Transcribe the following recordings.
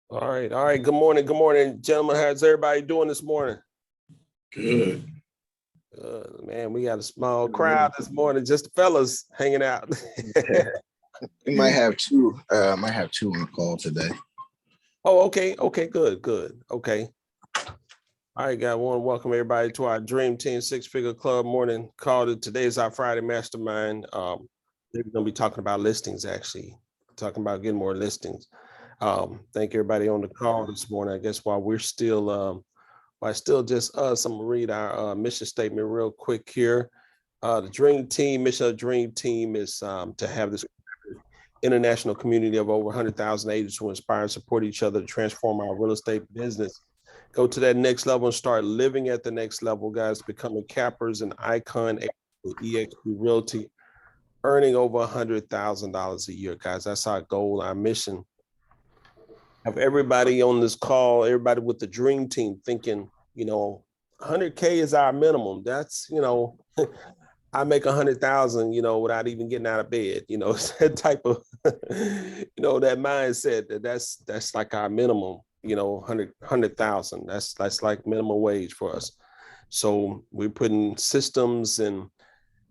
All right. All right. Good morning, gentlemen. How's everybody doing this morning? Good. Man, we got a small crowd this morning, just the fellas hanging out. We might have two. Might have two on the call today. Oh, okay. Okay, good. Okay. All right, got one. Welcome everybody to our Dream Team Six Figure Club morning call. Today is our Friday Mastermind. We're gonna be talking about listings, actually, talking about getting more listings. Thank everybody on the call this morning. I guess while we're still just us, I'm gonna read our mission statement real quick here. The Dream Team, mission of the Dream Team is to have this international community of over 100,000 agents who inspire and support each other to transform our real estate business. Go to that next level and start living at the next level, guys, becoming cappers and icon with Exp Realty, earning over $100,000 a year, guys. That's our goal, our mission. Have everybody on this call, everybody with the Dream Team thinking, 100K is our minimum. That's, I make 100,000, without even getting out of bed, it's that type of, that mindset that's like our minimum, 100,000. That's like minimum wage for us. So we're putting systems and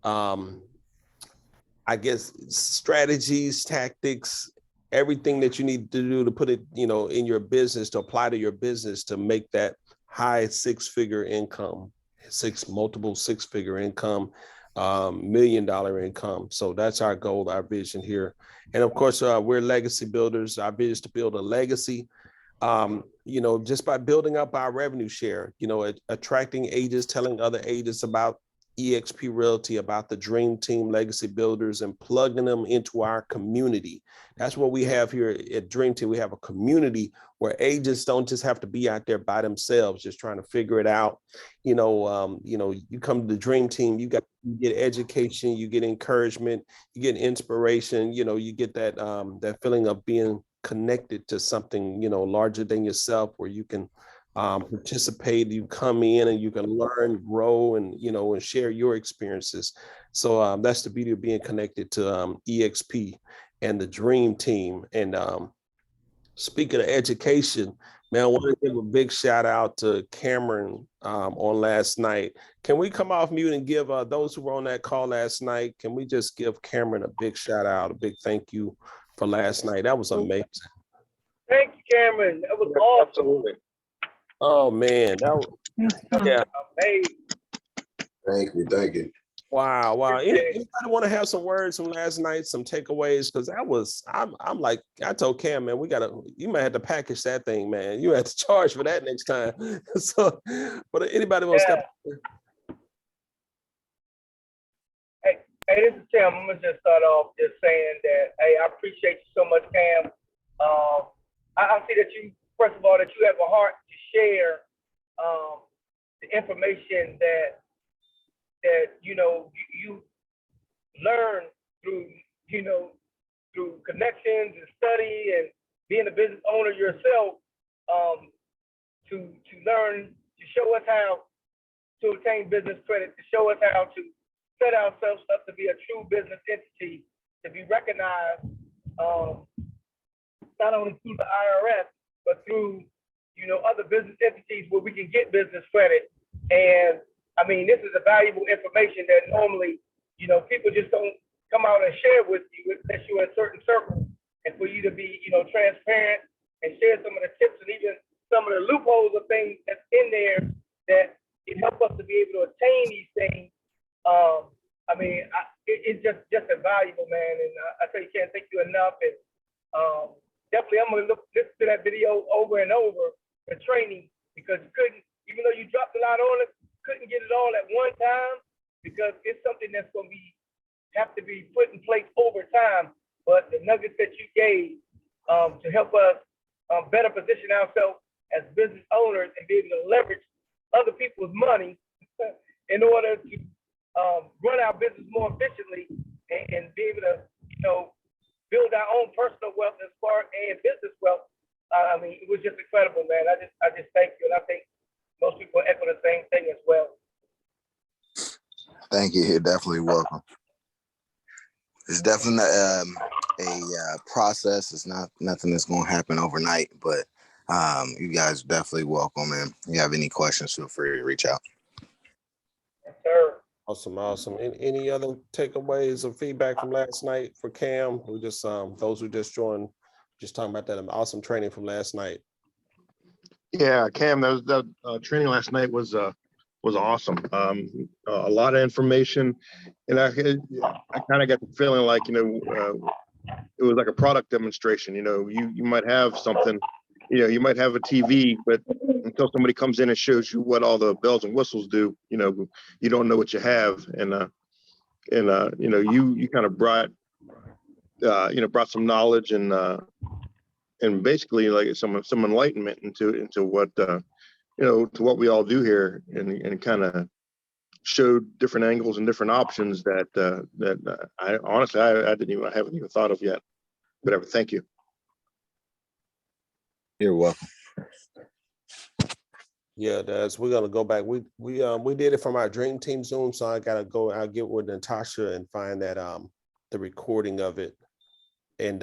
I guess strategies, tactics, everything that you need to do to put it, in your business, to apply to your business to make that high six-figure income, multiple six-figure income, $1 million income. So that's our goal, our vision here. And of course, we're legacy builders. Our vision is to build a legacy, just by building up our revenue share, attracting agents, telling other agents about Exp Realty, about the Dream Team Legacy Builders, and plugging them into our community. That's what we have here at Dream Team. We have a community where agents don't just have to be out there by themselves, just trying to figure it out. You come to the Dream Team, you get education, you get encouragement, you get inspiration. You get that feeling of being connected to something, larger than yourself, where you can participate, you come in and you can learn, grow, and and share your experiences. So that's the beauty of being connected to EXP and the Dream Team. And speaking of education, man, I want to give a big shout out to Cameron on last night. Can we come off mute and give those who were on that call last night, can we just give Cameron a big shout out, a big thank you for last night? That was amazing. Thank you, Cameron. That was awesome. Absolutely. Oh man, yeah. Thank you. Wow. Anybody want to have some words from last night, some takeaways? Because I'm like, I told Cam, man, you might have to package that thing, man. You have to charge for that next time. So, but anybody wants to? Hey, this is Cam. I'm gonna just start off just saying that, hey, I appreciate you so much, Cam. I see that you, first of all, that you have a heart to share the information that you learn through through connections and study and being a business owner yourself, to learn, to show us how to obtain business credit, to show us how to set ourselves up to be a true business entity, to be recognized not only through the IRS, but through other business entities where we can get business credit. And I mean, this is a valuable information that normally, people just don't come out and share with you unless you're in certain circles. And for you to be, transparent and share some of the tips and even some of the loopholes of things that's in there that can help us to be able to attain these things. It's just invaluable, man. And I tell you, can't thank you enough. And definitely, I'm going to listen to that video over and over for training, because you couldn't, even though you dropped a lot on it, couldn't get it all at one time, because it's something that's going to have to be put in place over time. But the nuggets that you gave to help us better position ourselves as business owners and be able to leverage other people's money in order to run our business more efficiently and be able to, build our own personal wealth as far and business wealth. It was just incredible, man. I just thank you, and I think most people echo the same thing as well. Thank you. You're definitely welcome. It's definitely a process. It's not nothing that's going to happen overnight, but You guys are definitely welcome. And if you have any questions, feel free to reach out. Yes, sir. Awesome. Any other takeaways or feedback from last night for Cam? We just those who just joined, just talking about that awesome training from last night. Yeah, Cam, that training last night was awesome. A lot of information, and I kind of got the feeling like, it was like a product demonstration. You might have something, you might have a TV, but until somebody comes in and shows you what all the bells and whistles do, you don't know what you have. And you kind of brought some knowledge and basically like some enlightenment into what to what we all do here, and kind of showed different angles and different options that I honestly I haven't even thought of yet. Whatever. Thank you. You're welcome. Yeah, we're gonna go back. We did it from our dream team Zoom, so I gotta go. I'll get with Natasha and find that the recording of it. And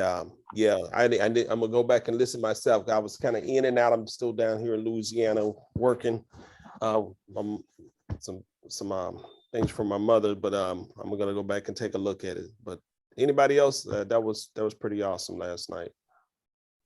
yeah, I'm gonna go back and listen myself. I was kind of in and out. I'm still down here in Louisiana working some things for my mother, but I'm gonna go back and take a look at it. But anybody else, that was pretty awesome last night.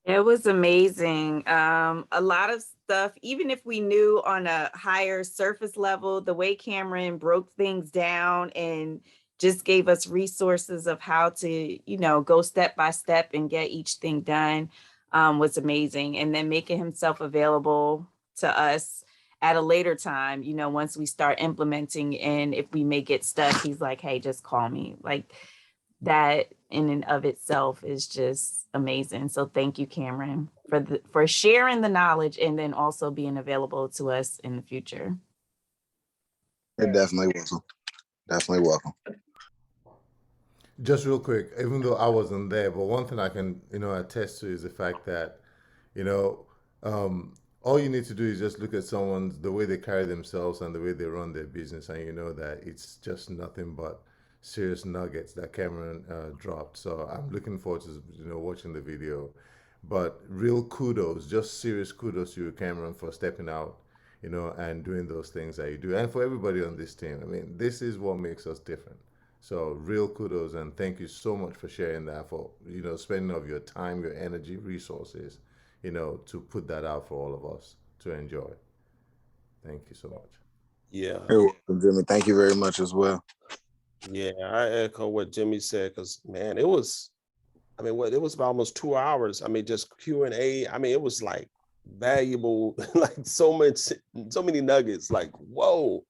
It was amazing. A lot of stuff, even if we knew on a higher surface level, the way Cameron broke things down and just gave us resources of how to, go step by step and get each thing done, was amazing. And then making himself available to us at a later time, once we start implementing, and if we may get stuck, he's like, hey, just call me. Like, that in and of itself is just amazing. So thank you, Cameron, for sharing the knowledge and then also being available to us in the future. You're definitely welcome. Definitely welcome. Just real quick, even though I wasn't there, but one thing I can, attest to is the fact that, all you need to do is just look at the way they carry themselves and the way they run their business, and you know that it's just nothing but serious nuggets that Cameron dropped. So I'm looking forward to watching the video. But real kudos, just serious kudos to you, Cameron, for stepping out, and doing those things that you do, and for everybody on this team. I mean, this is what makes us different. So real kudos, and thank you so much for sharing that, for spending of your time, your energy, resources, to put that out for all of us to enjoy. Thank you so much. Yeah. You're welcome, Jimmy. Thank you very much as well. Yeah, I echo what Jimmy said, because man, it was about almost 2 hours. I mean, just Q&A. I mean, it was like valuable, like so many nuggets, like, whoa.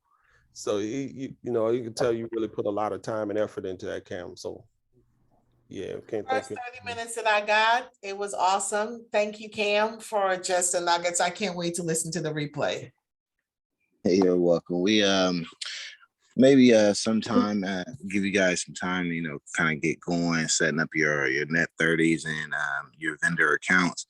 So you can tell you really put a lot of time and effort into that, Cam. So yeah, can't thank you. 30 minutes that I got, it was awesome. Thank you, Cam, for just the nuggets. I can't wait to listen to the replay. Hey, you're welcome. We maybe sometime give you guys some time, kind of get going, setting up your net 30s and your vendor accounts.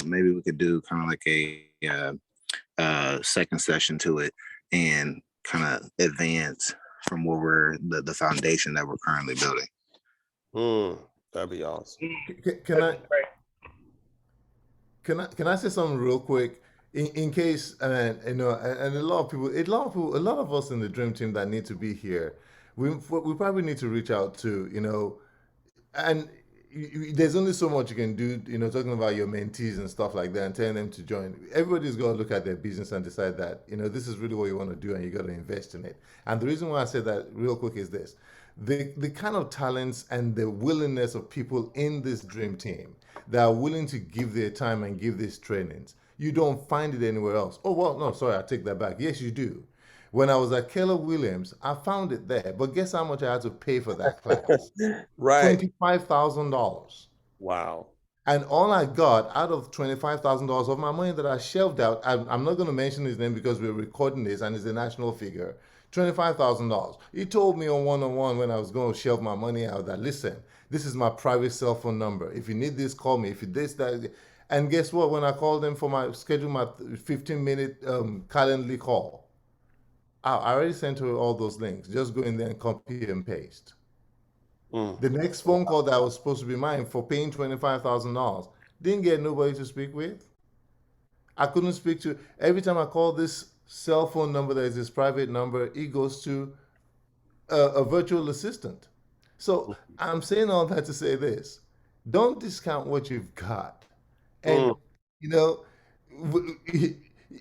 Maybe we could do kind of like a second session to it and kind of advance from where the foundation that we're currently building. That'd be awesome. Can I say something real quick? In case, and a lot of us in the dream team that need to be here, we probably need to reach out to, and there's only so much you can do, talking about your mentees and stuff like that and telling them to join. Everybody's got to look at their business and decide that, this is really what you want to do, and you got to invest in it. And the reason why I say that real quick is this: the kind of talents and the willingness of people in this dream team that are willing to give their time and give these trainings, you don't find it anywhere else. Oh, well, no, sorry, I take that back. Yes, you do. When I was at Keller Williams, I found it there. But guess how much I had to pay for that class? Right. $25,000. Wow. And all I got out of $25,000 of my money that I shelved out, I'm not going to mention his name because we're recording this and it's a national figure, $25,000. He told me on one-on-one when I was going to shelve my money out that, listen, this is my private cell phone number. If you need this, call me. If you this, that. And guess what? When I called them for my 15-minute Calendly call, I already sent her all those links. Just go in there and copy and paste. The next phone call that was supposed to be mine for paying $25,000 didn't get nobody to speak with. I couldn't speak to. Every time I call this cell phone number that is this private number, it goes to a virtual assistant. So I'm saying all that to say this: don't discount what you've got, and Mm, you know,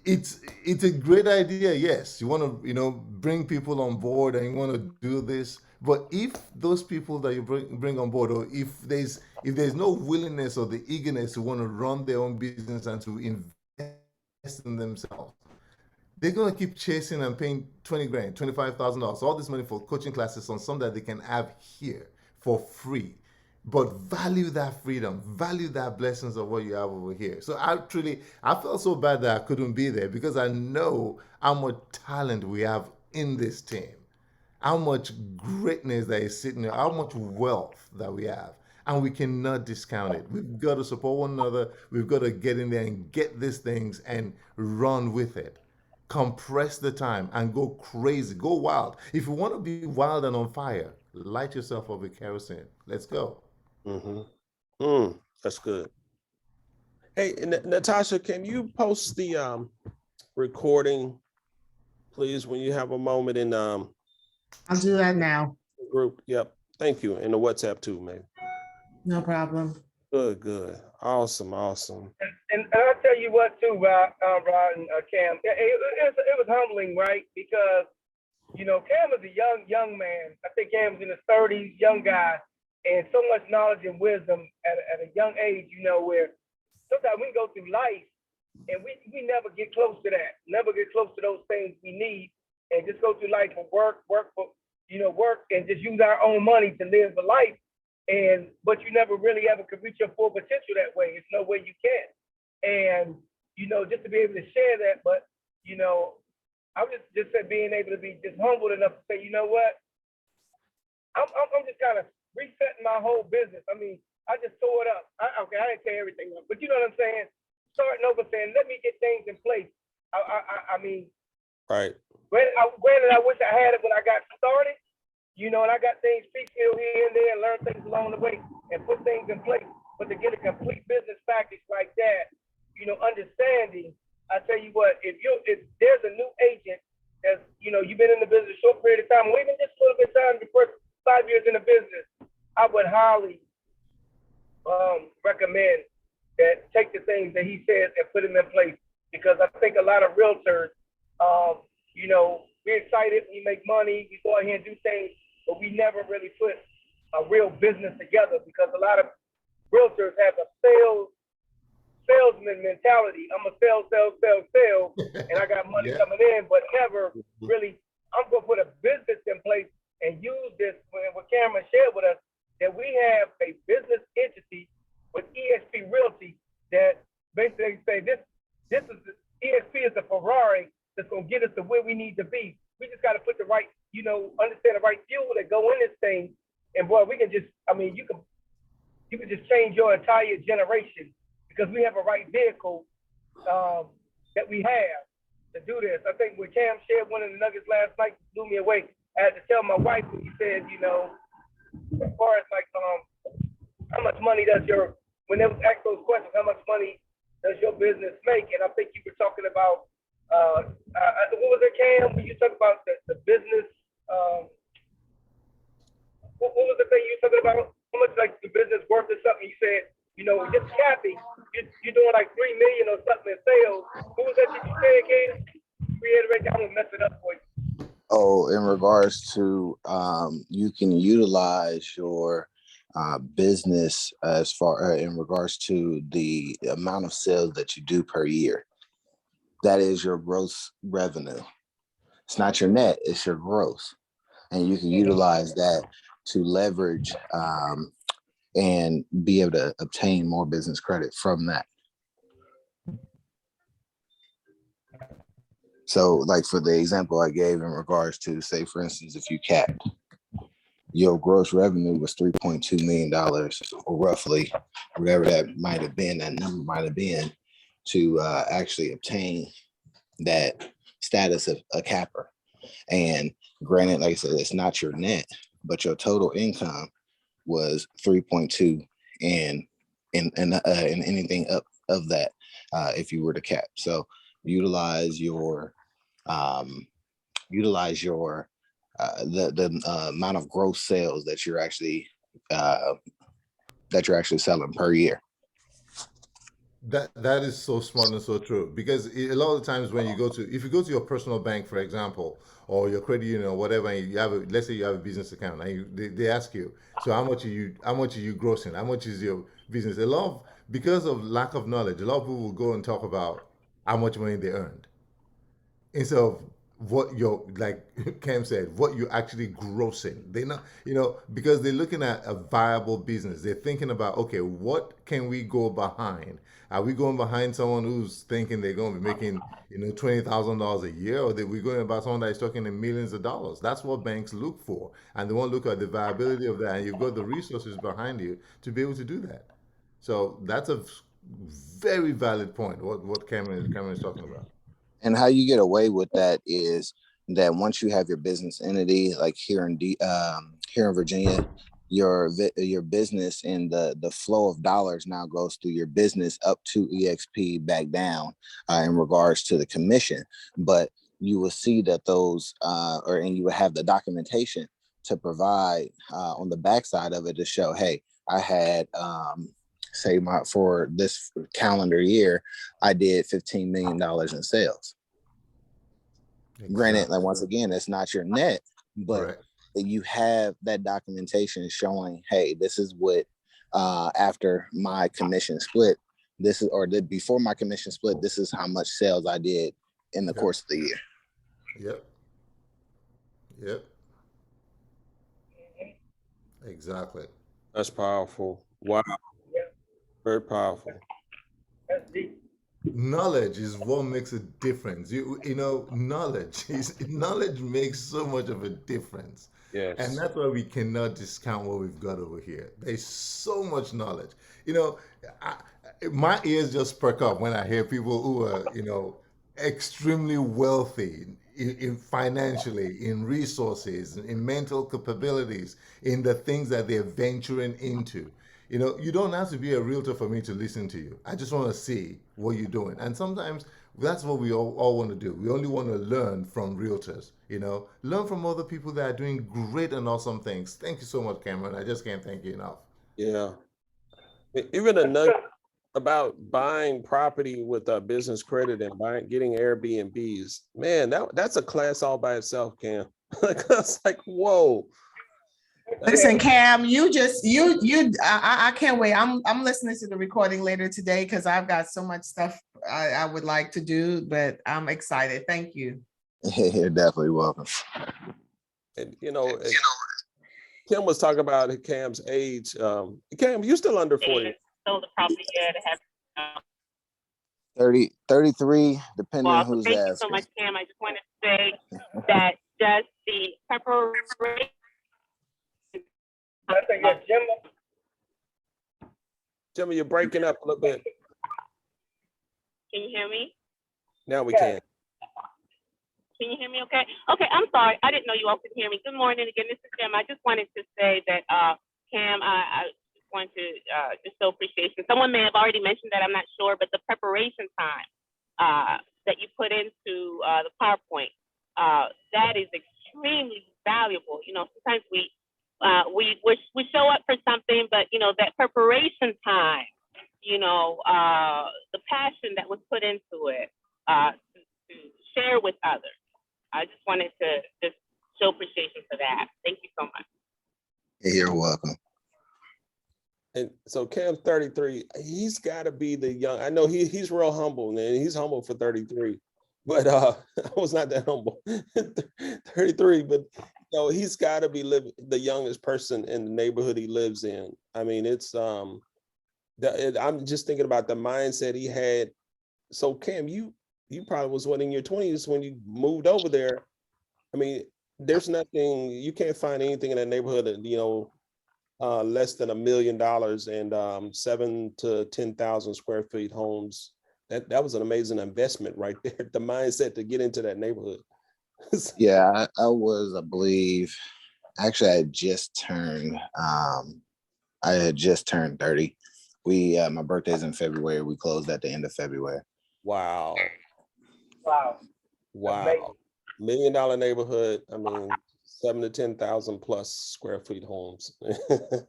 it's a great idea. Yes, you want to bring people on board and you want to do this, but if those people that you bring on board, or if there's no willingness or the eagerness to want to run their own business and to invest in themselves, they're gonna keep chasing and paying 20 grand, $25,000, all this money for coaching classes on something that they can have here for free. But value that freedom, value that blessings of what you have over here. So I felt so bad that I couldn't be there because I know how much talent we have in this team, how much greatness that is sitting there, how much wealth that we have. And we cannot discount it. We've got to support one another. We've got to get in there and get these things and run with it. Compress the time and go crazy, go wild. If you want to be wild and on fire, light yourself up with kerosene. Let's go. mm-hmm. That's good. Hey, Natasha, can you post the recording, please, when you have a moment in I'll do that now. the group? Yep. Thank you. In the WhatsApp too, maybe. No problem. Good. Awesome. And I'll tell you what too, Rod and Cam, it was humbling, right? Because, Cam is a young man. I think Cam's in his 30s, young guy, and so much knowledge and wisdom at a young age, where sometimes we go through life and we never get close to that, never get close to those things we need, and just go through life for work and just use our own money to live a life. But you never really ever could reach your full potential that way. It's no way you can. And, just to be able to share that, but, I'm just being able to be just humbled enough to say, you know what? I'm just kind of resetting my whole business. I mean, I just tore it up. I didn't tear everything up, but you know what I'm saying? Starting over saying, let me get things in place. I mean, Right. Granted, I wish I had it when I got started, and I got things piecemeal here and there and learned things along the way and put things in place. But to get a complete business package like that, understanding, I tell you what, if there's a new agent that's, you've been in the business a short period of time, or even just a little bit of time, the first 5 years in the business, I would highly recommend that take the things that he says and put them in place, because I think a lot of realtors, we're excited, we make money, we go out here and do things, but we never really put a real business together, because a lot of realtors have a salesman mentality. I'm a sell, and I got money coming in, but never really, I'm gonna put a business in place and use this, what Cameron shared with us, that we have a business entity with Exp Realty that basically say this is EXP is the Ferrari that's gonna get us to where we need to be. We just gotta put the right, understand the right fuel that go in this thing. And boy, we can just, you can just change your entire generation, because we have a right vehicle that we have to do this. I think when Cam shared one of the nuggets last night, blew me away. I had to tell my wife when he said, as far as like how much money when they was asked those questions, how much money does your business make? And I think you were talking about what was it, Cam? When you talk about the business, what was the thing you were talking about? How much like the business worth or something? You said, just capping, you're doing like 3 million or something in sales. What was that you said, Cam? Reiterate that, I'm gonna mess it up for you. Oh, in regards to you can utilize your business as far in regards to the amount of sales that you do per year. That is your gross revenue. It's not your net, it's your gross. And you can utilize that to leverage and be able to obtain more business credit from that. So like for the example I gave in regards to, say, for instance, if you capped, your gross revenue was $3.2 million, or roughly, whatever that might have been, that number might have been, to actually obtain that status of a capper. And granted, like I said, it's not your net, but your total income was 3.2, and anything up of that if you were to cap. So utilize your the amount of gross sales that you're actually selling per year. That is so smart and so true, because a lot of times when you go to, if you go to your personal bank, for example, or your credit union or whatever, and you have a, let's say you have a business account, and they ask you, so how much are you grossing, how much is your business? A lot of, because of lack of knowledge, a lot of people will go and talk about how much money they earned instead of what you're, like Cam said, what you're actually grossing. They're not, because they're looking at a viable business. They're thinking about, okay, what can we go behind? Are we going behind someone who's thinking they're going to be making, $20,000 a year, or are we going about someone that's talking in millions of dollars? That's what banks look for, and they want to look at the viability of that, and you've got the resources behind you to be able to do that. So that's a very valid point. What Cameron is talking about. And how you get away with that is that once you have your business entity, like here in Virginia, your business and the flow of dollars now goes through your business up to EXP back down in regards to the commission. But you will see that and you will have the documentation to provide on the backside of it to show, hey, I had say for this calendar year, I did $15 million in sales. Exactly. Granted, like once again, it's not your net, but right. You have that documentation showing, hey, this is what after my commission split, this is, or before my commission split, this is how much sales I did in the course of the year. Yep. Exactly. That's powerful. Wow. Very powerful. That's deep. Knowledge is what makes a difference. Knowledge makes so much of a difference. Yes. And that's why we cannot discount what we've got over here. There's so much knowledge. My ears just perk up when I hear people who are, extremely wealthy in financially, in resources, in mental capabilities, in the things that they're venturing into. You don't have to be a realtor for me to listen to you. I just want to see what you're doing. And sometimes that's what we all want to do. We only want to learn from realtors, learn from other people that are doing great and awesome things. Thank you so much, Cameron. I just can't thank you enough. Yeah. Even a nugget about buying property with a business credit and getting Airbnbs, man, that's a class all by itself, Cam. It's like, whoa. Listen, Cam, I can't wait. I'm listening to the recording later today because I've got so much stuff I would like to do, but I'm excited. Thank you. You're definitely welcome. And Kim was talking about Cam's age. Cam, you still under 40? So the property to have 33, depending on who's thank asking. you so much, Cam. I just wanted to say that just the preparation. I think it's Jimmy, you're breaking up a little bit. Can you hear me? Now we can. Can you hear me okay? Okay, I'm sorry. I didn't know you all could hear me. Good morning again. This is Jim. I just wanted to say that, Cam, I just want to just show appreciation. Someone may have already mentioned that, I'm not sure, but the preparation time that you put into the PowerPoint, that is extremely valuable. Sometimes we show up for something, but that preparation time, the passion that was put into it to share with others. I just wanted to just show appreciation for that. Thank you so much. You're welcome. And so Cam's 33. He's got to be the young. I know he's real humble, and he's humble for 33. But I was not that humble. 33, but he's got to be the youngest person in the neighborhood he lives in. I mean, it's I'm just thinking about the mindset he had. So Cam, you probably was in your 20s when you moved over there. I mean, there's nothing, you can't find anything in that neighborhood that, less than $1 million and 7,000 to 10,000 square feet homes. That was an amazing investment right there. The mindset to get into that neighborhood. Yeah, I was, I believe, actually I had just turned 30. We my birthday's in February. We closed at the end of February. Wow. Wow. Wow. $1 million neighborhood. I mean, 7 to 10,000 plus square feet homes.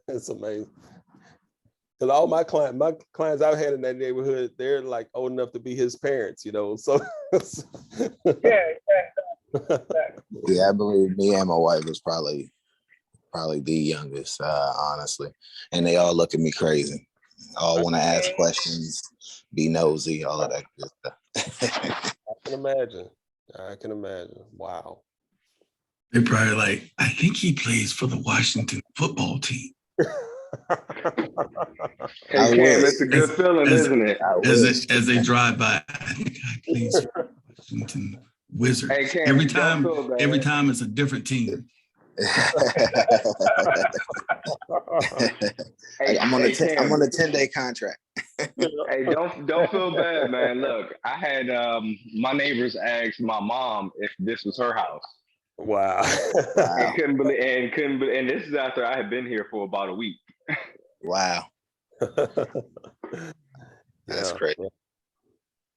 It's amazing. Because all my clients I've had in that neighborhood, they're like old enough to be his parents, you know. So Yeah. Yeah, I believe me and my wife was probably the youngest, honestly. And they all look at me crazy. All want to ask questions, be nosy, all of that good stuff. I can imagine. Wow. They're probably like, I think he plays for the Washington football team. Hey, Cam, it's a good feeling, isn't it? As they drive by, I think I plays for the Washington Wizards. Hey, Cam, every time it's a different team. Hey, I'm on a 10-day contract. Hey, don't feel bad, man. Look, I had my neighbors ask my mom if this was her house. Wow. And couldn't believe, and this is after I had been here for about a week. Wow. That's great. Yeah.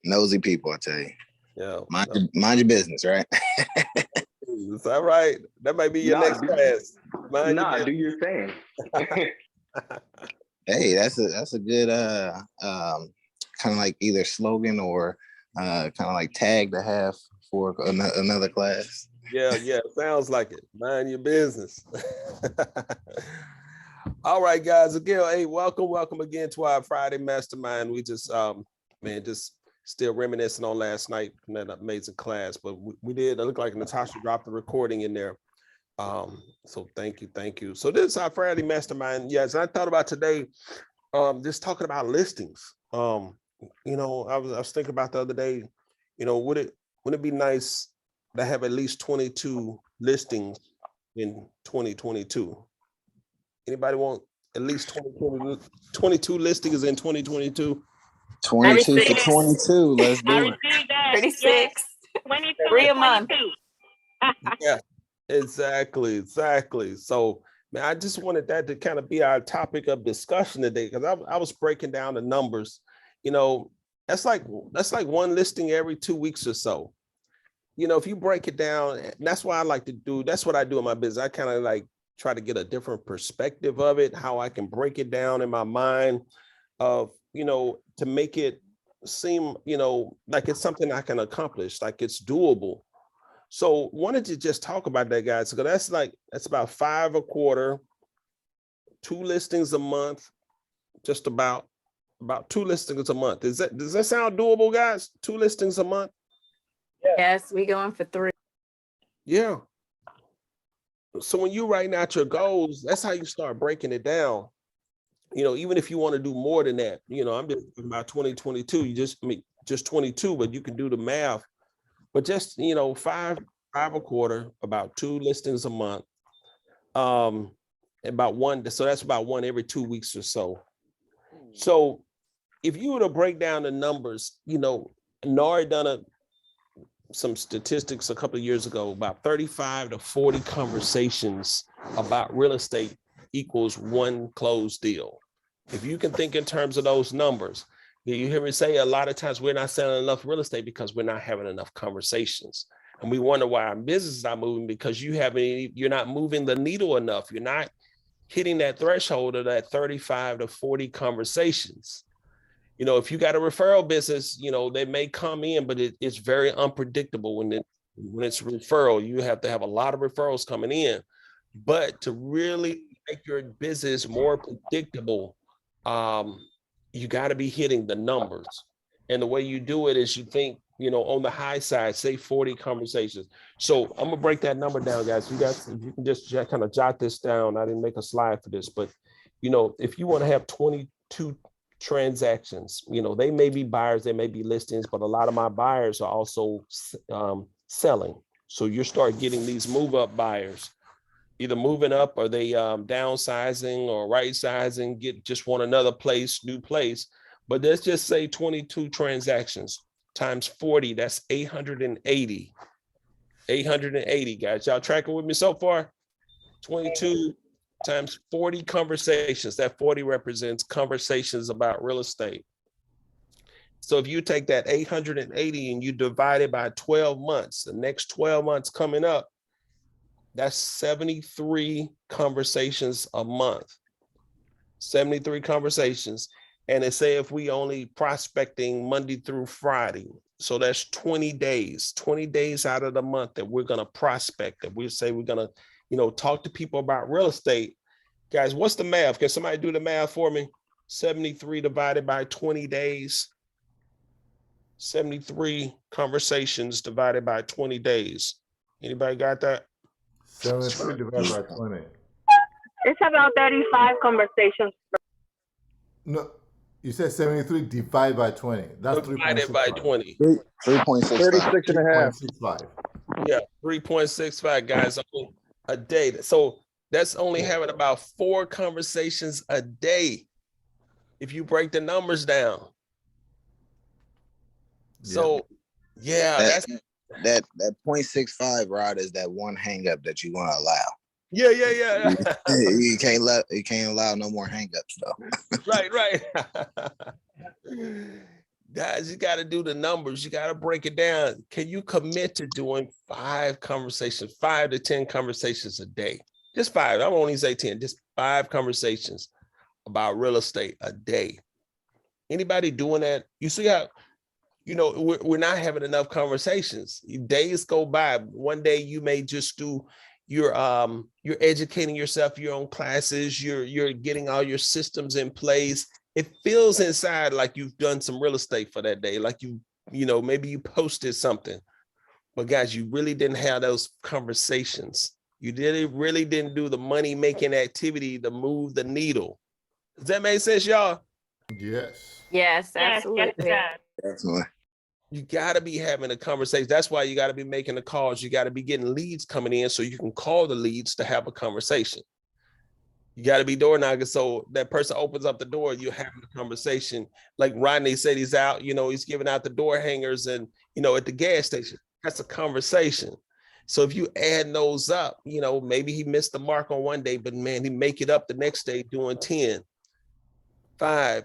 Nosy people, I tell you. Yeah. Mind your business, right? Is that right? That might be your next class. Do your thing. Hey, that's a good kind of like either slogan or kind of like tag to have for another class. Yeah, sounds like it. Mind your business. All right, guys. Again, hey, welcome again to our Friday Mastermind. We just just still reminiscing on last night from that amazing class. But we did. It looked like Natasha dropped the recording in there. So thank you. So this is our Friday Mastermind. Yes, I thought about today, just talking about listings. I was thinking about the other day, wouldn't it be nice to have at least 22 listings in 2022? Anybody want at least 22 listings in 2022? 22 for 22. Let's do it. 36. 22, 3 a month. Yeah, exactly. So, man, I just wanted that to kind of be our topic of discussion today, because I was breaking down the numbers. That's like one listing every 2 weeks or so. If you break it down, and that's why I like to do. That's what I do in my business. I kind of like try to get a different perspective of it, how I can break it down in my mind, of to make it seem like it's something I can accomplish, like it's doable. So wanted to just talk about that, guys, because that's about 5 a quarter, 2 listings a month, just about 2 listings a month. Does that sound doable, guys? 2 listings a month? Yes, we going for 3. Yeah. So when you write out your goals, that's how you start breaking it down. Even if you want to do more than that, I'm just talking about 2022, just 22, but you can do the math. But just, 5 a quarter, about 2 listings a month, about 1. So that's about 1 every 2 weeks or so. So if you were to break down the numbers, Nori done some statistics a couple of years ago, about 35 to 40 conversations about real estate equals 1 closed deal. If you can think in terms of those numbers, you hear me say a lot of times we're not selling enough real estate because we're not having enough conversations. And we wonder why our business is not moving, because you're not moving the needle enough. You're not hitting that threshold of that 35 to 40 conversations. If you got a referral business, they may come in, but it's very unpredictable when it's referral. You have to have a lot of referrals coming in. But to really make your business more predictable, you got to be hitting the numbers. And the way you do it is you think, on the high side, say 40 conversations. So I'm gonna break that number down, guys. You can just kind of jot this down. I didn't make a slide for this, but if you want to have 22 transactions, they may be buyers, they may be listings, but a lot of my buyers are also selling. So you start getting these move up buyers, either moving up or they downsizing or right sizing, just want another place, new place. But let's just say 22 transactions times 40, that's 880. 880, guys. Y'all tracking with me so far? 22 times 40 conversations. That 40 represents conversations about real estate. So if you take that 880 and you divide it by 12 months, the next 12 months coming up, that's 73 conversations a month. 73 conversations. And they say if we only prospecting Monday through Friday, so that's 20 days out of the month that we're going to prospect, that we say we're going to, talk to people about real estate. Guys, what's the math? Can somebody do the math for me? 73 divided by 20 days. 73 conversations divided by 20 days. Anybody got that? 73 divided by 20. It's about 35 conversations. No, you said 73 divided by 20. That's Divided by 20. 3.65. 36 and a half. 3.65. Yeah, 3.65 guys a day. So that's only having about 4 conversations a day if you break the numbers down. So that 0.65, Rod, is that one hang up that you want to allow. Yeah. you can't allow no more hang-ups though. Right. Guys, you got to do the numbers. You got to break it down. Can you commit to doing 5 conversations, 5 to 10 conversations a day? Just 5. I won't even say 10, just 5 conversations about real estate a day. Anybody doing that? You see how, we're not having enough conversations. Days go by. One day you may just do you're educating yourself, your own classes, you're getting all your systems in place. It feels inside like you've done some real estate for that day, like maybe you posted something. But guys, you really didn't have those conversations. You really didn't do the money-making activity to move the needle. Does that make sense, y'all? Yes. Yes, absolutely. Yes. Definitely. You got to be having a conversation. That's why you got to be making the calls. You got to be getting leads coming in so you can call the leads to have a conversation. You got to be door knocking so that person opens up the door, you're having a conversation. Like Rodney said, he's out, he's giving out the door hangers and, at the gas station. That's a conversation. So if you add those up, maybe he missed the mark on one day, but man, he make it up the next day doing 10, 5,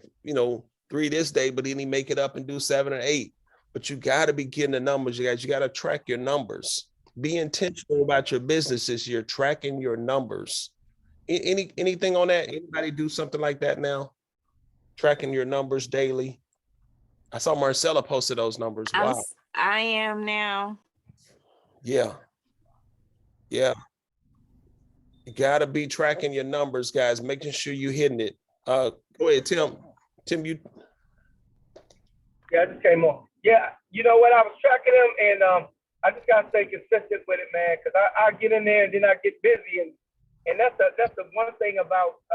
3 this day, but then he make it up and do 7 or 8. But you got to be getting the numbers, you guys. You got to track your numbers. Be intentional about your business this year, tracking your numbers. Anything on that? Anybody do something like that now? Tracking your numbers daily. I saw Marcella posted those numbers. Wow. I am now. Yeah. You got to be tracking your numbers, guys, making sure you're hitting it. Go ahead, Tim. Tim, you. Yeah, I just came on. Yeah, you know what? I was tracking them, and I just gotta stay consistent with it, man. Cause I get in there and then I get busy, and that's the one thing about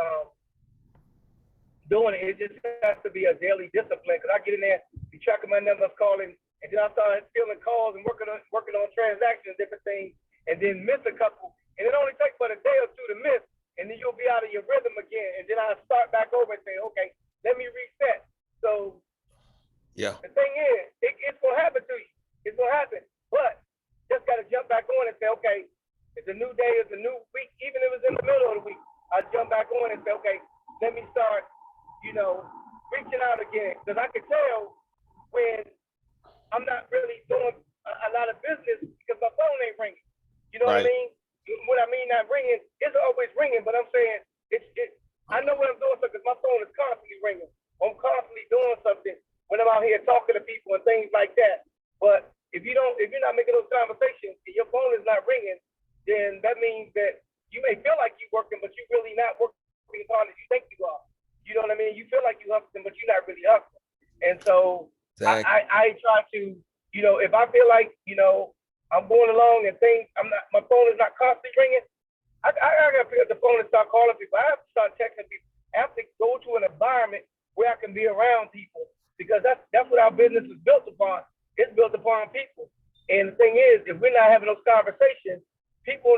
doing it. It just has to be a daily discipline. Cause I get in there, be tracking my numbers, calling, and then I start filling calls and working on transactions, different things, and then miss a couple. And it only takes but a day or two to miss, and then you'll be out of your rhythm again. And then I start back over and say, okay, let me reset. So. Yeah. The thing is, it's gonna happen to you. It's gonna happen, but just gotta jump back on and say, okay, it's a new day, it's a new week. Even if it's in the middle of the week, I'll jump back on and say, okay, let me start, reaching out again. Because I can tell when I'm not really doing a lot of business because my phone ain't ringing. You know what I mean? What I mean not ringing, it's always ringing, but I'm saying I know what I'm doing because my phone is constantly ringing. I'm constantly doing something when I'm out here talking to people and things like that. But if you're not making those conversations and your phone is not ringing, then that means that you may feel like you're working, but you're really not working as hard as you think you are. You know what I mean? You feel like you're hustling, but you're not really hustling. And so exactly. I try to, if I feel like, I'm going along and my phone is not constantly ringing, I gotta pick up the phone and start calling people. I have to start texting people. I have to go to an environment where I can be around people. Because that's what our business is built upon. It's built upon people. And the thing is, if we're not having those conversations, people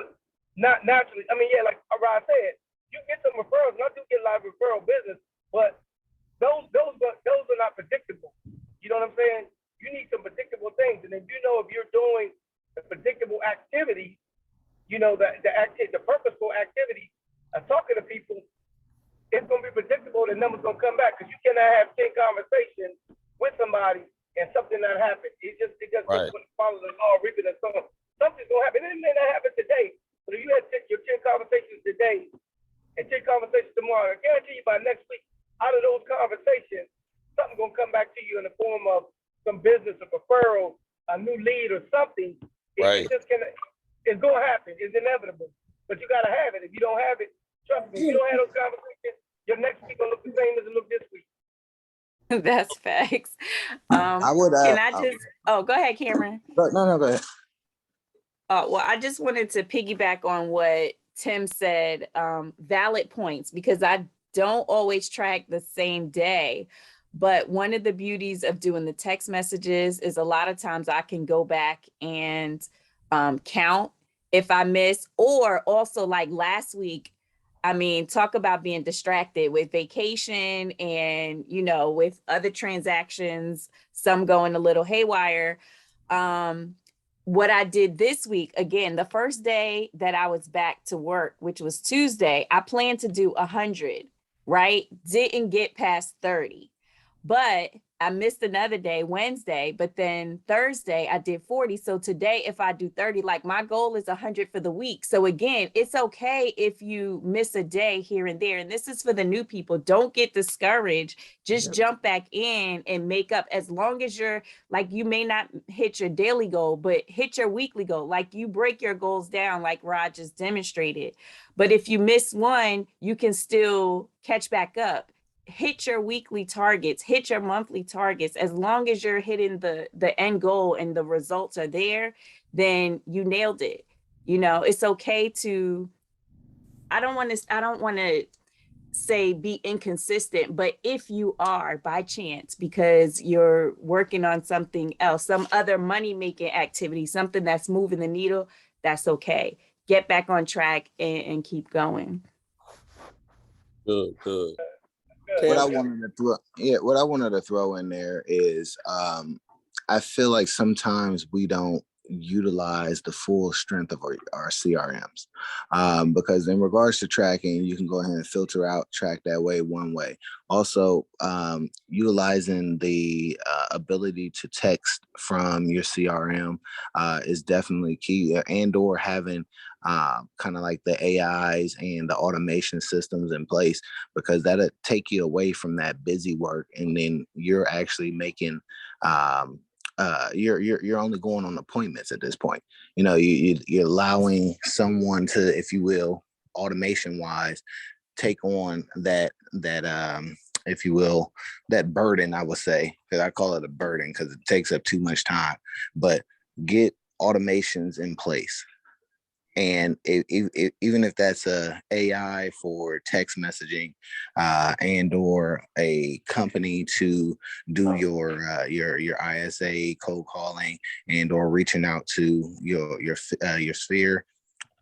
not naturally, like Rod said, you get some referrals, and I do get a lot of referral business, but those are not predictable. You know what I'm saying? You need some predictable things. And if you're doing the predictable activity, the purposeful activity, talking to people, it's going to be predictable. The numbers going to come back because you cannot have 10 conversations with somebody and something not happen. It just Right. follow the law, reaping and sowing. Something's going to happen. It may not happen today, but if you had your 10 conversations today and 10 conversations tomorrow, I guarantee you by next week, out of those conversations, something's going to come back to you in the form of some business, a referral, a new lead or something. Right. It's going to happen. It's inevitable. But you got to have it. If you don't have it, trust me, if you don't have those conversations, your next week going to look the same as it looked this week. That's facts. I would. Can I just? Oh, go ahead, Cameron. No, go ahead. Well, I just wanted to piggyback on what Tim said. Valid points, because I don't always track the same day. But one of the beauties of doing the text messages is a lot of times I can go back and count if I miss, or also like last week. I mean, talk about being distracted with vacation and, you know, with other transactions, some going a little haywire. What I did this week, again, the first day that I was back to work, which was Tuesday, I planned to do 100, right? Didn't get past 30, but I missed another day, Wednesday, but then Thursday I did 40. So today, if I do 30, like my goal is 100 for the week. So again, it's okay if you miss a day here and there. And this is for the new people. Don't get discouraged. Just jump back in and make up, as long as you're like, you may not hit your daily goal, but hit your weekly goal. Like you break your goals down, like Rod just demonstrated. But if you miss one, you can still catch back up. Hit your weekly targets, hit your monthly targets. As long as you're hitting the end goal and the results are there, then you nailed it. You know, it's okay to, I don't want to say be inconsistent, but if you are by chance, because you're working on something else, some other money-making activity, something that's moving the needle, that's okay. Get back on track and keep going. Good. What I wanted to throw in there is I feel like sometimes we don't utilize the full strength of our CRMs, because in regards to tracking, you can go ahead and filter out track that way one way. Also, utilizing the ability to text from your CRM is definitely key, and or having kind of like the AIs and the automation systems in place, because that'll take you away from that busy work, and then you're actually making you're only going on appointments at this point. You know, you're allowing someone to, if you will, automation wise, take on that if you will, that burden, I would say, because I call it a burden because it takes up too much time. But get automations in place. And even if that's a AI for text messaging, and or a company to do your ISA cold calling and or reaching out to your sphere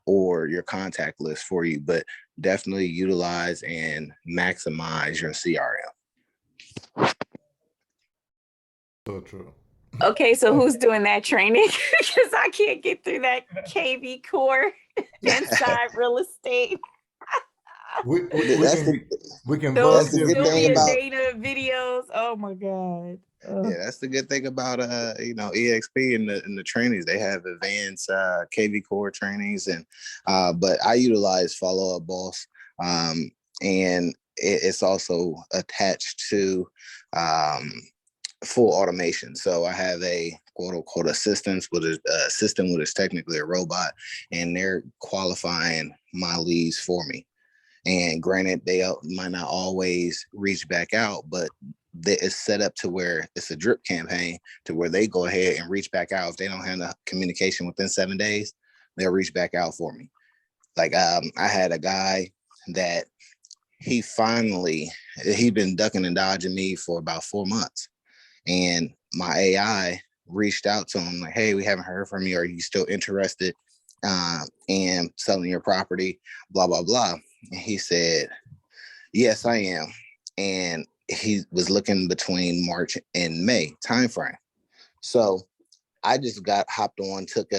or your contact list for you, but definitely utilize and maximize your CRM. So true. Okay, so who's doing that training? Because I can't get through that KV core inside real estate. We can That's the good thing about data videos. Oh my God. Yeah, that's the good thing about EXP and the trainings. They have advanced KV core trainings, and but I utilize Follow Up Boss, and it's also attached to full automation. So I have a quote unquote assistant, which is technically a robot, and they're qualifying my leads for me. And granted, they might not always reach back out, but it's set up to where it's a drip campaign to where they go ahead and reach back out. If they don't have the communication within 7 days, they'll reach back out for me. Like I had a guy that he'd been ducking and dodging me for about 4 months. And my AI reached out to him like, hey, we haven't heard from you. Are you still interested in selling your property? Blah, blah, blah. And he said, yes, I am. And he was looking between March and May timeframe. So I just hopped on, took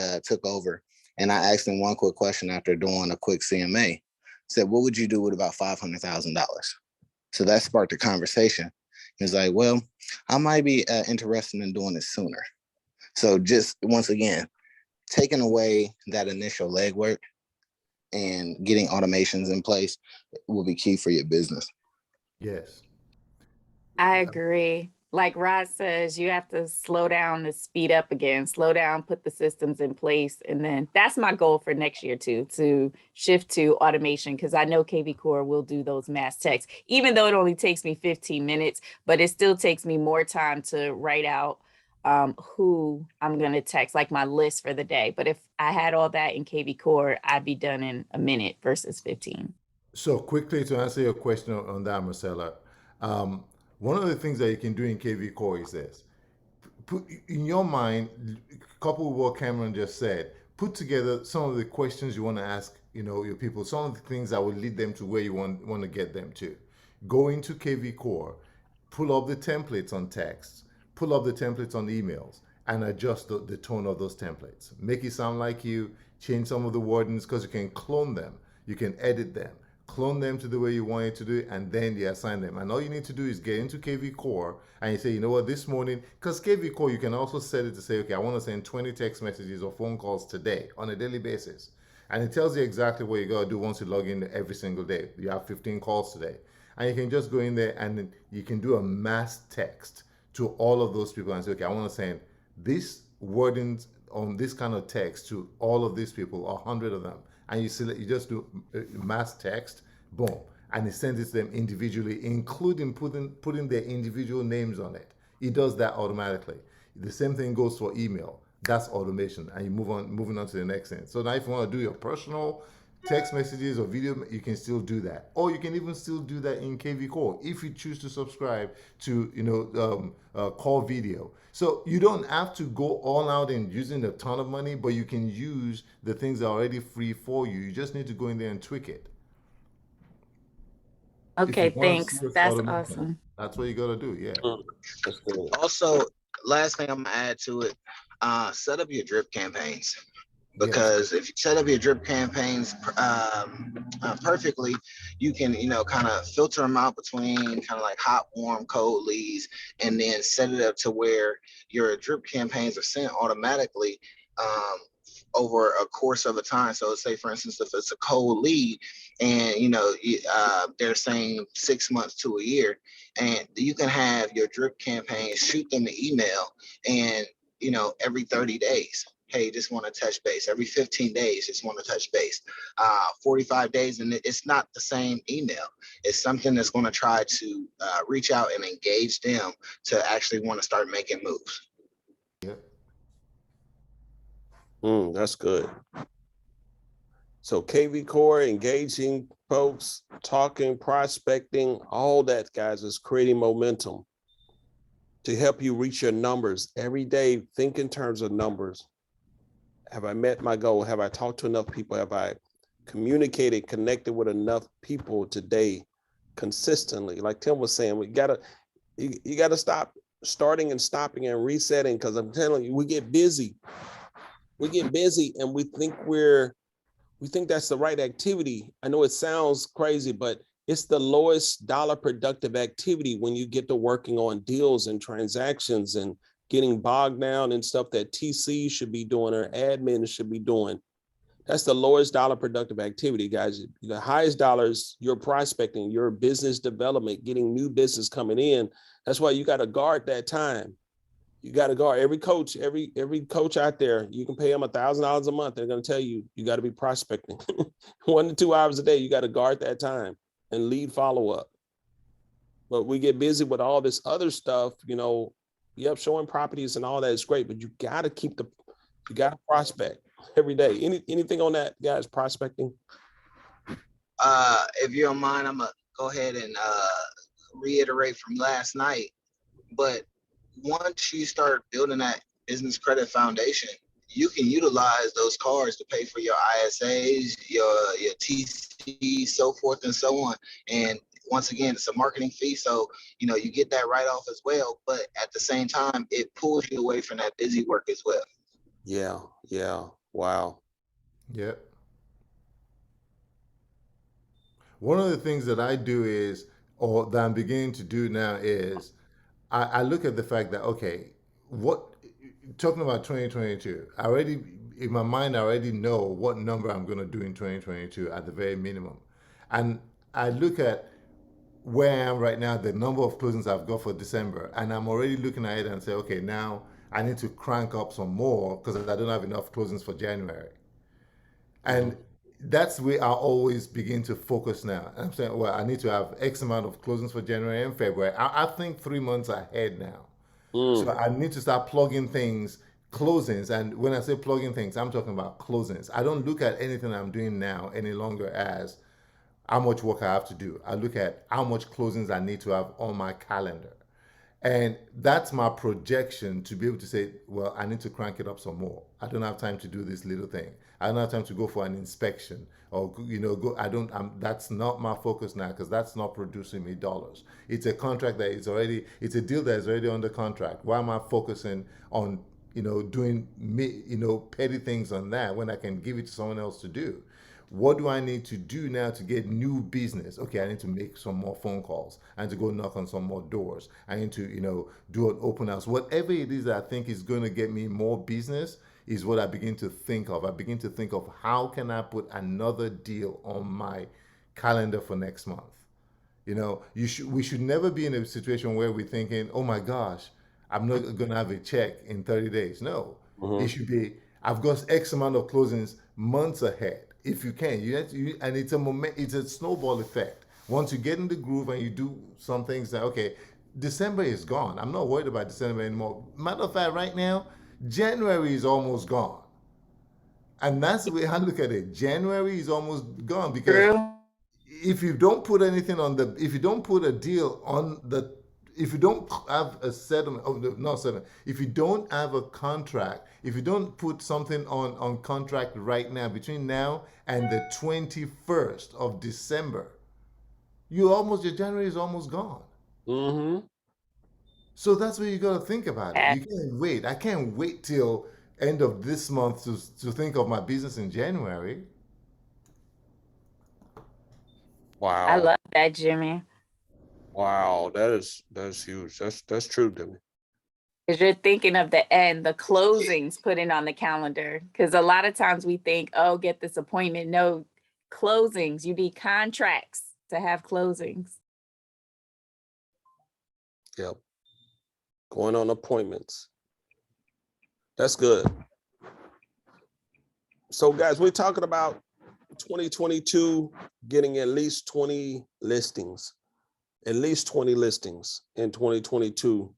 over. And I asked him one quick question after doing a quick CMA. said, what would you do with about $500,000? So that sparked a conversation. He was like, well, I might be interested in doing this sooner. So just once again, taking away that initial legwork and getting automations in place will be key for your business. Yes. I agree. Like Rod says, you have to slow down to speed up again, slow down, put the systems in place. And then that's my goal for next year too, to shift to automation, because I know KV Core will do those mass texts, even though it only takes me 15 minutes, but it still takes me more time to write out who I'm going to text, like my list for the day. But if I had all that in KV Core, I'd be done in a minute versus 15. So quickly to answer your question on that, Marcella, um, one of the things that you can do in KV Core is this: put in your mind, couple with what Cameron just said, put together some of the questions you want to ask, your people, some of the things that will lead them to where you want to get them to. Go into KV Core, pull up the templates on text, pull up the templates on emails, and adjust the tone of those templates. Make it sound like you, change some of the wordings, because you can clone them, you can edit them, clone them to the way you want it to do, and then you assign them. And all you need to do is get into KV Core and you say, you know what, this morning, because KV Core, you can also set it to say, okay, I want to send 20 text messages or phone calls today on a daily basis. And it tells you exactly what you got to do once you log in every single day. You have 15 calls today. And you can just go in there and you can do a mass text to all of those people and say, okay, I want to send this wordings on this kind of text to all of these people, 100 of them. And you just do mass text, boom, and it sends it to them individually, including putting their individual names on it. It does that automatically. The same thing goes for email. That's automation, and you moving on to the next thing. So now, if you want to do your personal text messages or video, you can still do that, or you can even still do that in KV Core if you choose to subscribe to call video. So you don't have to go all out and using a ton of money, but you can use the things that are already free for you. You just need to go in there and tweak it. Okay, thanks. That's awesome. That's what you got to do. Yeah. That's good. Also, last thing I'm gonna add to it, set up your drip campaigns. Because if you set up your drip campaigns perfectly, you can, kind of filter them out between kind of like hot, warm, cold leads, and then set it up to where your drip campaigns are sent automatically over a course of a time. So say, for instance, if it's a cold lead and, they're saying 6 months to a year, and you can have your drip campaign shoot them an email and, every 30 days. Hey, just want to touch base. Every 15 days, just want to touch base. 45 days, and it's not the same email. It's something that's going to try to reach out and engage them to actually want to start making moves. Yeah. That's good. So KV Core, engaging folks, talking, prospecting, all that, guys, is creating momentum to help you reach your numbers every day. Think in terms of numbers. Have I met my goal? Have I talked to enough people? Have I communicated, connected with enough people today consistently? Like Tim was saying, you gotta stop starting and stopping and resetting, because I'm telling you, we get busy. We get busy and we think that's the right activity. I know it sounds crazy, but it's the lowest dollar productive activity when you get to working on deals and transactions and getting bogged down in stuff that TC should be doing or admin should be doing. That's the lowest dollar productive activity, guys. The highest dollars, your prospecting, your business development, getting new business coming in. That's why you got to guard that time. You got to guard every coach out there. You can pay them $1,000 a month. They're going to tell you, you got to be prospecting 1 to 2 hours a day. You got to guard that time and lead follow up. But we get busy with all this other stuff, showing properties and all that is great, but you got to prospect every day. Anything on that, guys, prospecting? If you don't mind, I'm gonna go ahead and reiterate from last night. But once you start building that business credit foundation, you can utilize those cards to pay for your ISAs, your TC, so forth and so on. And once again, it's a marketing fee. So, you get that write off as well. But at the same time, it pulls you away from that busy work as well. Yeah. Wow. Yep. One of the things that I do is, or that I'm beginning to do now is, I look at the fact that, okay, what, talking about 2022, I already, in my mind, I already know what number I'm going to do in 2022 at the very minimum. And I look at where I am right now, the number of closings I've got for December, and I'm already looking at it and say, okay, now I need to crank up some more because I don't have enough closings for January. And that's where I always begin to focus now. And I'm saying, well, I need to have X amount of closings for January and February. I think 3 months ahead now. So I need to start plugging things, closings. And when I say plugging things, I'm talking about closings. I don't look at anything I'm doing now any longer as how much work I have to do. I look at how much closings I need to have on my calendar. And that's my projection to be able to say, well, I need to crank it up some more. I don't have time to do this little thing. I don't have time to go for an inspection or, go. That's not my focus now because that's not producing me dollars. It's a contract that is already, it's a deal that is already under contract. Why am I focusing on, doing petty things on that when I can give it to someone else to do? What do I need to do now to get new business? Okay, I need to make some more phone calls. I need to go knock on some more doors. I need to, do an open house. Whatever it is that I think is going to get me more business is what I begin to think of. I begin to think of how can I put another deal on my calendar for next month. We should never be in a situation where we're thinking, oh my gosh, I'm not going to have a check in 30 days. No, it should be, I've got X amount of closings months ahead. If you can, and it's a snowball effect. Once you get in the groove and you do some things that, okay, December is gone. I'm not worried about December anymore. Matter of fact, right now, January is almost gone. And that's the way I look at it. January is almost gone because True. if you don't put anything on if you don't put a deal on if you don't have a settlement, not settlement, if you don't have a contract, if you don't put something on contract right now, between now and the 21st of December, your January is almost gone. So that's where you got to think about it. You can't wait. I can't wait till end of this month to think of my business in January. I Wow. love that, Jimmy. Wow. That's huge. That's true, Demi. Because you're thinking of the end, the closings putting on the calendar. Because a lot of times we think, oh, get this appointment. No, closings. You need contracts to have closings. Yep. Going on appointments. That's good. So guys, we're talking about 2022 getting at least 20 listings. At least 20 listings in 2022.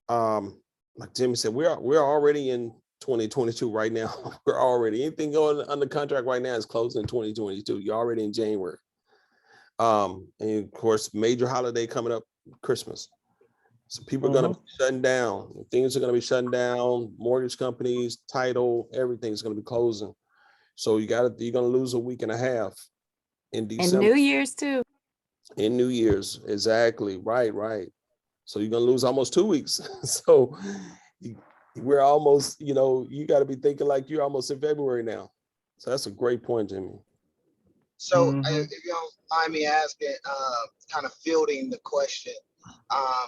Like Jimmy said, we're already in 2022 right now. We're already, anything going under contract right now is closing in 2022. You're already in January. And of course, major holiday coming up, Christmas. So people are going to be shutting down. Things are going to be shutting down. Mortgage companies, title, everything's going to be closing. So you're going to lose a week and a half in December. And New Year's too. In New Year's, exactly. Right. So you're going to lose almost 2 weeks. So we're almost, you got to be thinking like you're almost in February now. So that's a great point, Jimmy. So if you don't mind me asking, kind of fielding the question.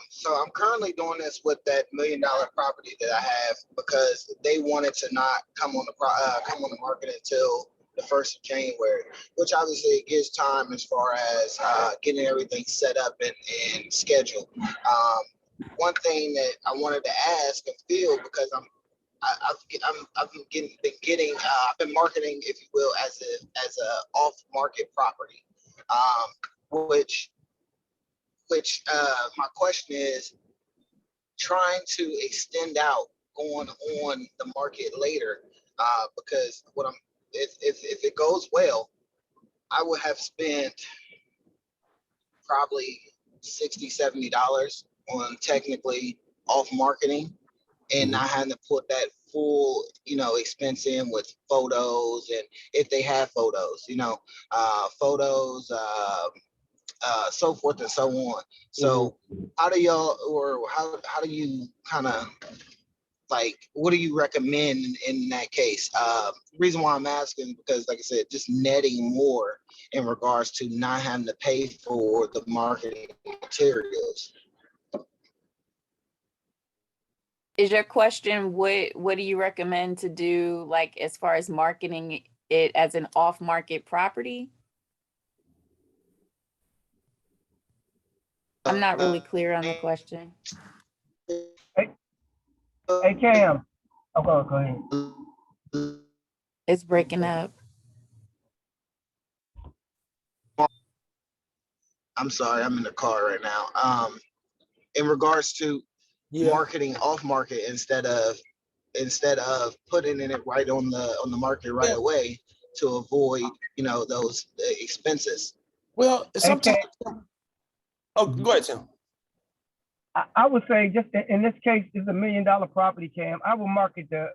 So I'm currently doing this with that $1 million property that I have because they wanted to not come on the market until the 1st of January, which obviously it gives time as far as getting everything set up and scheduled. One thing that I wanted to ask and feel, because I've been marketing, if you will, as a off market property, which my question is trying to extend out going on the market later, because if it goes well, I would have spent probably $60-$70 on technically off marketing and not having to put that full, expense in with photos, and if they have photos, photos, so forth and so on. So how do y'all, or how do you kind of like, what do you recommend in that case? The reason why I'm asking, because like I said, just netting more in regards to not having to pay for the marketing materials. Is your question, what do you recommend to do, like as far as marketing it as an off-market property? I'm not really clear on the question. Hey Cam. Oh, go ahead. It's breaking up. I'm sorry, I'm in the car right now. In regards to marketing off market instead of putting it right on the market right away to avoid, you know, those expenses. Well, sometimes. Oh, go ahead, Tim. I would say just in this case, it's $1 million property, Cam. I will market the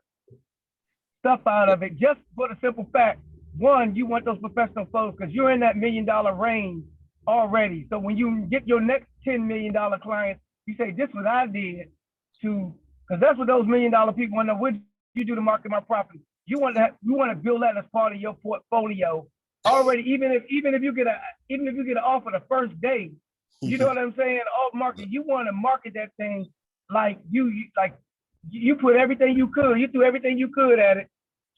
stuff out of it just for the simple fact, one, you want those professional photos because you're in that $1 million range already. So when you get your next $10 million clients, you say, this is what I did to, because that's what those $1 million people want to know. What you do to market my property? You want to build that as part of your portfolio already. Even if you get an offer the first day, you know what I'm saying? Off market, you want to market that thing like you put everything you could. You threw everything you could at it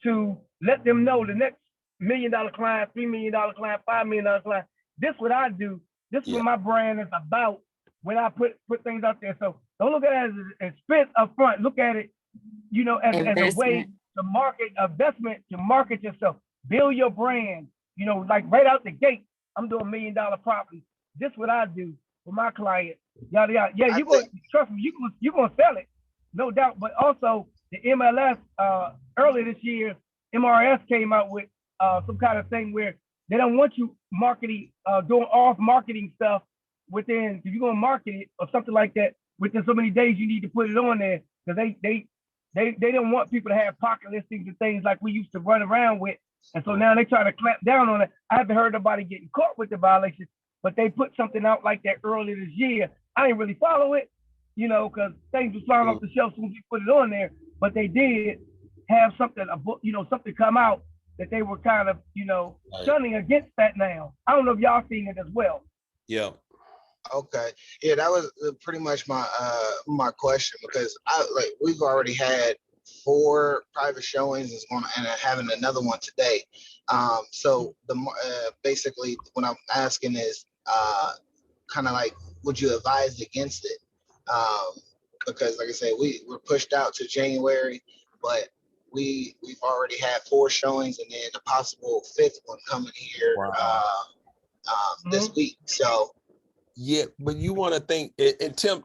to let them know the next $1 million client, $3 million client, $5 million client. This is what I do. This is what my brand is about when I put things out there. So don't look at it as an expense up front. Look at it, you know, as a way to market investment, to market yourself, build your brand. You know, like right out the gate, I'm doing $1 million property. This is what I do for my client. Yada yada. Yeah, you gonna trust me. You gonna sell it, no doubt. But also the MLS earlier this year, MRS came out with some kind of thing where they don't want you marketing, doing off marketing stuff within. If you're gonna market it or something like that, within so many days, you need to put it on there because they don't want people to have pocket listings and things like we used to run around with. And so now they try to clamp down on it. I haven't heard nobody getting caught with the violation, but they put something out like that earlier this year. I didn't really follow it, you know, because things were flying off the shelf soon as you put it on there. But they did have something, something come out that they were kind of, shunning against that now. I don't know if y'all seen it as well. Yeah. Okay. Yeah, that was pretty much my my question, because we've already had 4 private showings and having another one today. So basically what I'm asking is kind of like, would you advise against it? Because like I said, we're pushed out to January, but we've already had 4 showings and then a possible 5th one coming here this week. So yeah, but you want to think, and Tim,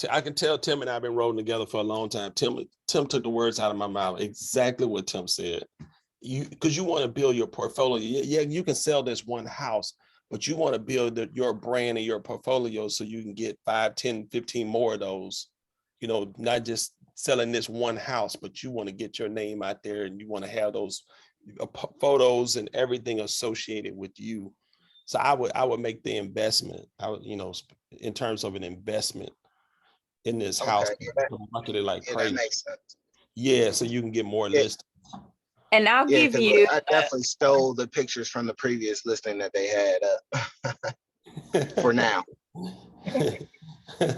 I can tell Tim and I have been rolling together for a long time. Tim took the words out of my mouth. Exactly what Tim said. Because you want to build your portfolio. Yeah, you can sell this one house, but you want to build your brand and your portfolio so you can get 5, 10, 15 more of those, not just selling this one house, but you want to get your name out there and you want to have those photos and everything associated with you. So I would make the investment, in terms of an investment in this house, market it like crazy. That makes sense. Yeah, so you can get more listings. And I'll give you. I definitely stole the pictures from the previous listing that they had for now.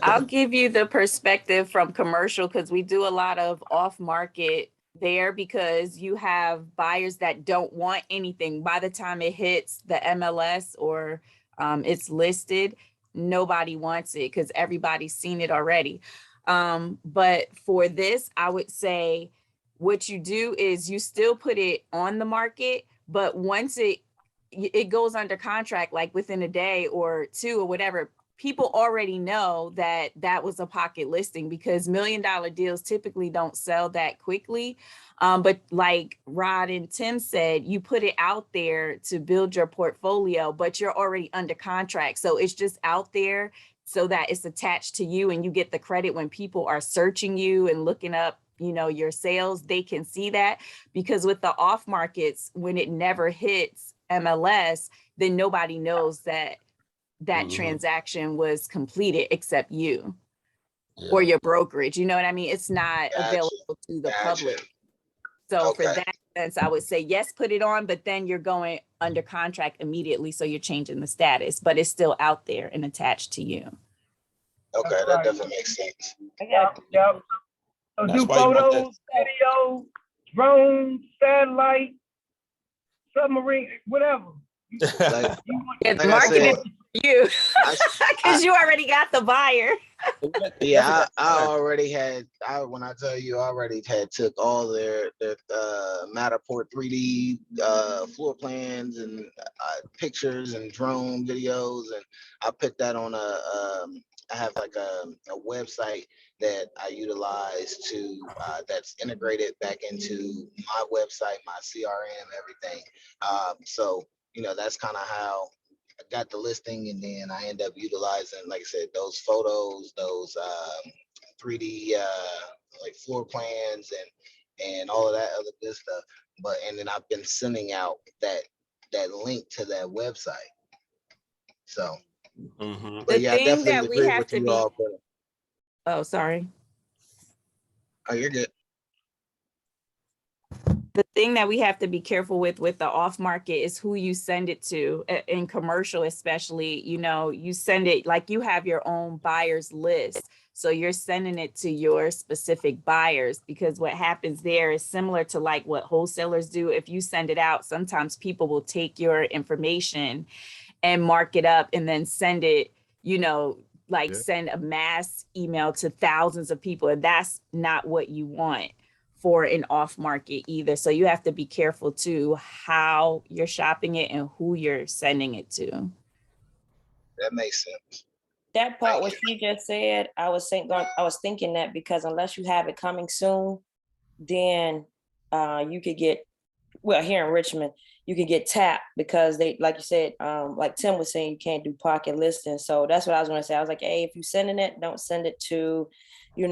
I'll give you the perspective from commercial, because we do a lot of off market there, because you have buyers that don't want anything. By the time it hits the MLS or it's listed, nobody wants it because everybody's seen it already. But for this, I would say what you do is you still put it on the market, but once it goes under contract, like within a day or 2 or whatever, people already know that was a pocket listing, because $1 million deals typically don't sell that quickly. But like Rod and Tim said, you put it out there to build your portfolio, but you're already under contract. So it's just out there so that it's attached to you and you get the credit when people are searching you and looking up, your sales. They can see that, because with the off markets, when it never hits MLS, then nobody knows that transaction was completed except you. or your brokerage. You know what I mean? It's not Gotcha. available to the Gotcha. public. So for Okay. that sense, I would say, yes, put it on, but then you're going under contract immediately. So you're changing the status, but it's still out there and attached to you. Okay, That's that right. doesn't make sense. Yep. So That's do why you want that. photos, video, drones, satellite, submarine, whatever. Like, Yeah, like the I marketing said, is for you I, because you already got the buyer. yeah, I already had. When I tell you, I already had took all their Matterport 3D floor plans and pictures and drone videos, and I put that on I have like a website that I utilize to that's integrated back into my website, my CRM, everything. So that's kind of how I got the listing, and then I end up utilizing, like I said, those photos, those 3D like floor plans and all of that other good stuff. And then I've been sending out that link to that website. So, Mhm. but The yeah, I thing definitely that we agree have with to you be, all. But oh, sorry. oh, you're good. The thing that we have to be careful with the off market is who you send it to. In commercial, especially, you send it like you have your own buyers list. So you're sending it to your specific buyers, because what happens there is similar to like what wholesalers do. If you send it out, sometimes people will take your information and mark it up and then send it, like send a mass email to thousands of people. And that's not what you want for an off market either. So you have to be careful too how you're shopping it and who you're sending it to. That makes sense. That part what she just said, I was thinking that, because unless you have it coming soon, then you could get, well, here in Richmond, you can get tapped because they, like you said, like Tim was saying, you can't do pocket listings. So that's what I was going to say. I was like, hey, if you're sending it, don't send it to, you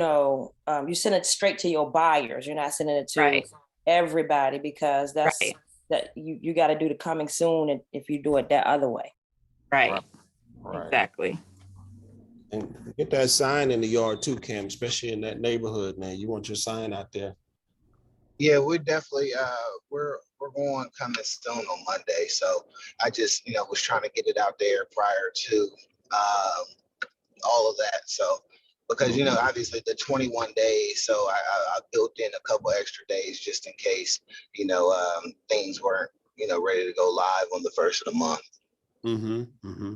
send it straight to your buyers. You're not sending it to everybody, because that's that you got to do the coming soon if you do it that other way. Right. Right. Exactly. And get that sign in the yard too, Cam, especially in that neighborhood, man. You want your sign out there. Yeah, we're definitely we're going coming soon on Monday. So I just was trying to get it out there prior to all of that. So because obviously the 21 days, so I built in a couple extra days just in case things weren't ready to go live on the first of the month. Mm-hmm. Mm-hmm.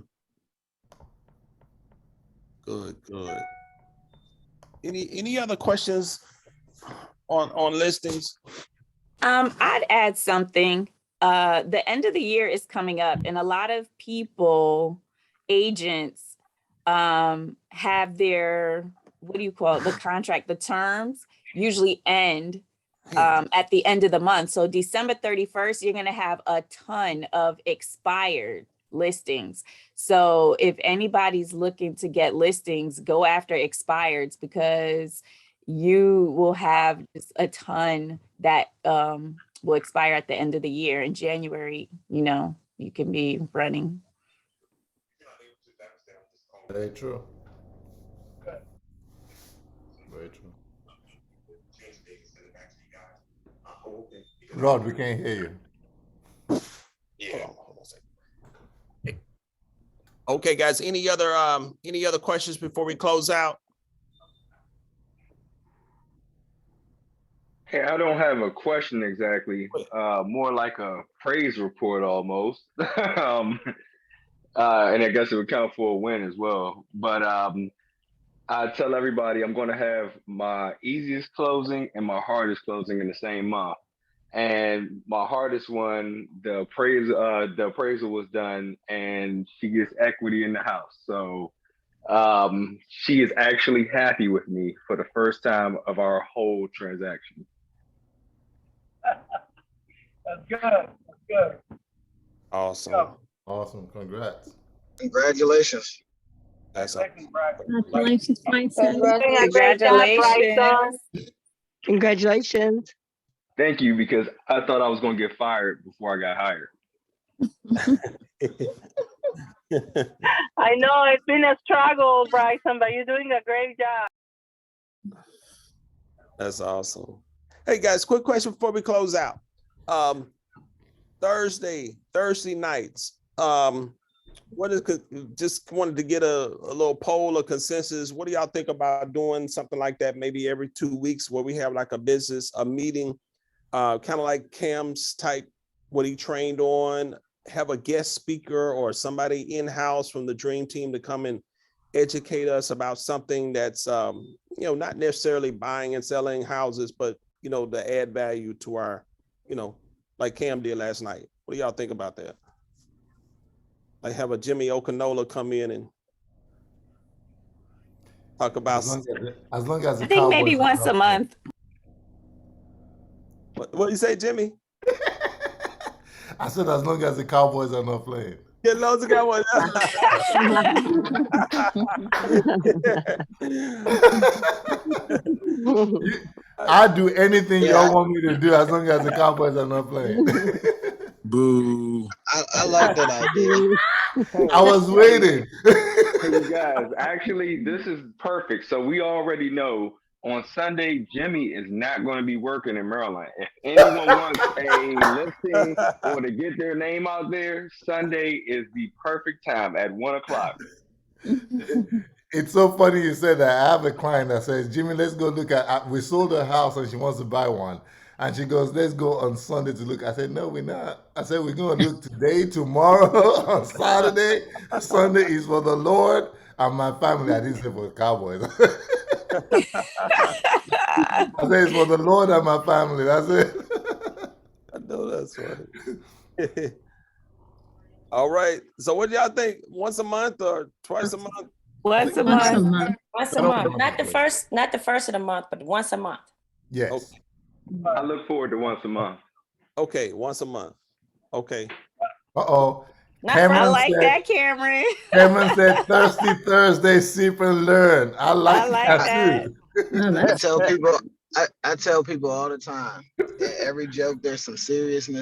Good. Any other questions on listings? I'd add something. The end of the year is coming up, and a lot of people, agents, have their, what do you call it, the contract, the terms usually end at the end of the month. So December 31st, you're going to have a ton of expired listings. So if anybody's looking to get listings, go after expireds, because you will have just a ton that will expire at the end of the year. In January, you can be running. Very true. Very true. Rod, we can't hear you. Yeah. Hold on a second. Okay, guys. Any other questions before we close out? Hey, I don't have a question exactly. More like a praise report almost. And I guess it would count for a win as well. But I tell everybody I'm going to have my easiest closing and my hardest closing in the same month. And my hardest one, the appraisal was done, and she gets equity in the house. So she is actually happy with me for the first time of our whole transaction. That's good. That's good. Awesome. Awesome. Congrats. Congratulations. That's Congratulations, Bryson. Congratulations. Congratulations. Thank you, because I thought I was going to get fired before I got hired. I know it's been a struggle, Bryson, but you're doing a great job. That's awesome. Hey guys, quick question before we close out. Thursday nights. Just wanted to get a little poll or consensus. What do y'all think about doing something like that maybe every 2 weeks where we have like a meeting, kind of like Cam's type, what he trained on, have a guest speaker or somebody in-house from the dream team to come and educate us about something that's not necessarily buying and selling houses, but to add value to our, like Cam did last night. What do y'all think about that? Like have a Jimmy Okanola come in and talk about as long as the I think maybe Cowboys once a month. what do you say, Jimmy? I said as long as the Cowboys are not playing. Yeah, loads of Cowboys. I do anything y'all want me to do as long as the Cowboys are not playing. Boo. I like that idea. I was waiting. Hey, you guys, actually, this is perfect. So we already know on Sunday, Jimmy is not going to be working in Maryland. If anyone wants a listing or to get their name out there, Sunday is the perfect time at 1:00. It's so funny you said that. I have a client that says, Jimmy, let's go look at, we sold her house and she wants to buy one. And she goes, let's go on Sunday to look. I said, no, we're not. I said, we're going to look today, tomorrow, on Saturday. Sunday is for the Lord and my family. I didn't say for the Cowboys. I said, it's for the Lord and my family. That's it. I know that's funny. All right. So what do y'all think? Once a month or twice a month? Once a month. Once a month. Not the first of the month, but once a month. Yes. Okay. I look forward to once a month. Okay, once a month. Okay. Uh-oh. I like that, Cameron. Cameron said Thirsty Thursday, sip and learn. I like that too. I tell people all the time, every joke, there's some seriousness.